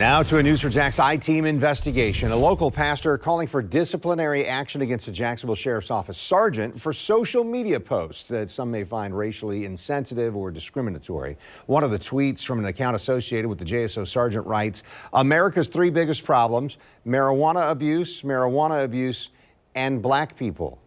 Now to a News4JAX I-Team investigation. A local pastor calling for disciplinary action against a Jacksonville Sheriff's Office sergeant for social media posts that some may find racially insensitive or discriminatory. One of the tweets from an account associated with the JSO Sgt writes, "America's three biggest problems: marijuana abuse, and black people."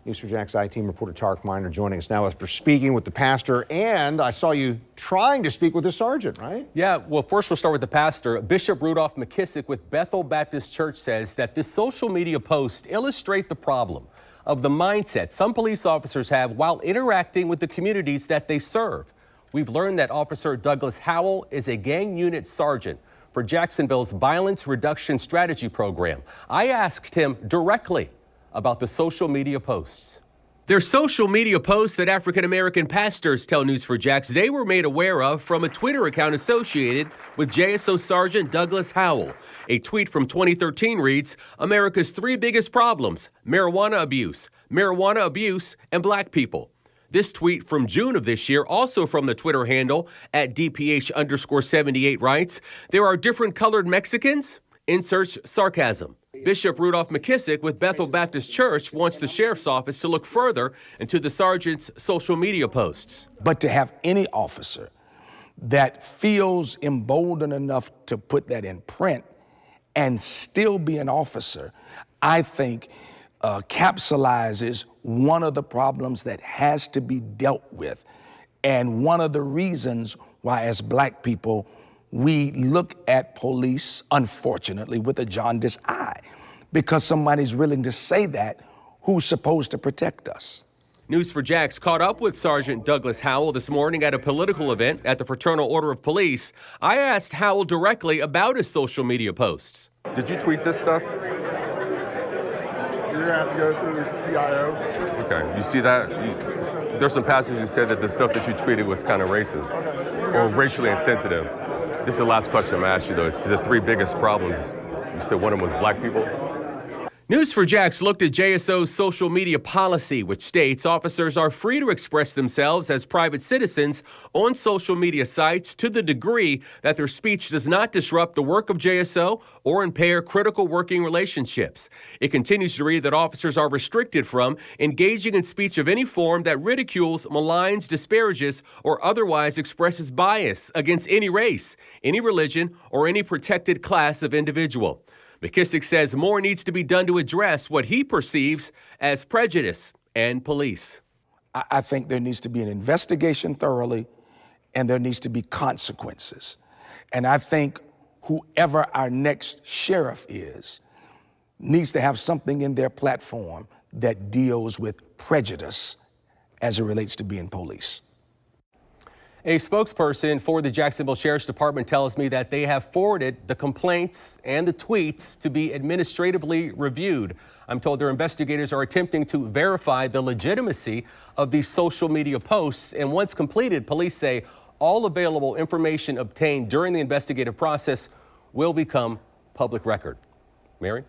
News4JAX I-Team reporter Tarek Miner joining us now after speaking with the pastor, and I saw you trying to speak with the sergeant, right? Yeah, well, first we'll start with the pastor. Bishop Rudolph McKissick with Bethel Baptist Church says that this social media post illustrate the problem of the mindset some police officers have while interacting with the communities that they serve. We've learned that Officer Douglas Howell is a gang unit sergeant for Jacksonville's Violence Reduction Strategy Program. I asked him directly about the social media posts. They're social media posts that African-American pastors tell News4JAX they were made aware of from a Twitter account associated with JSO Sgt Douglas Howell. A tweet from 2013 reads, "America's three biggest problems: marijuana abuse, and black people." This tweet from June of this year, also from the Twitter handle at DPH_78 writes, "There are different colored Mexicans? Inserts sarcasm." Bishop Rudolph McKissick with Bethel Baptist Church wants the sheriff's office to look further into the sergeant's social media posts. But to have any officer that feels emboldened enough to put that in print and still be an officer, I think capsulizes one of the problems that has to be dealt with. And one of the reasons why, as black people, we look at police, unfortunately, with a jaundiced eye, because somebody's willing to say that who's supposed to protect us. News4JAX caught up with Sergeant Douglas Howell this morning at a political event at the Fraternal Order of Police. I asked Howell directly about his social media posts. Did you tweet this stuff? You're gonna have to go through this PIO. Okay, you see that? There's some passages you said that the stuff that you tweeted was kind of racist or racially insensitive. This is the last question I'm gonna ask you though. It's the three biggest problems. You said one of them was black people. News4JAX looked at JSO's social media policy, which states officers are free to express themselves as private citizens on social media sites to the degree that their speech does not disrupt the work of JSO or impair critical working relationships. It continues to read that officers are restricted from engaging in speech of any form that ridicules, maligns, disparages, or otherwise expresses bias against any race, any religion, or any protected class of individual. McKissick says more needs to be done to address what he perceives as prejudice and police. I think there needs to be an investigation thoroughly, and there needs to be consequences. And I think whoever our next sheriff is needs to have something in their platform that deals with prejudice as it relates to being police. A spokesperson for the Jacksonville Sheriff's Department tells me that they have forwarded the complaints and the tweets to be administratively reviewed. I'm told their investigators are attempting to verify the legitimacy of these social media posts, and once completed, police say all available information obtained during the investigative process will become public record. Mary?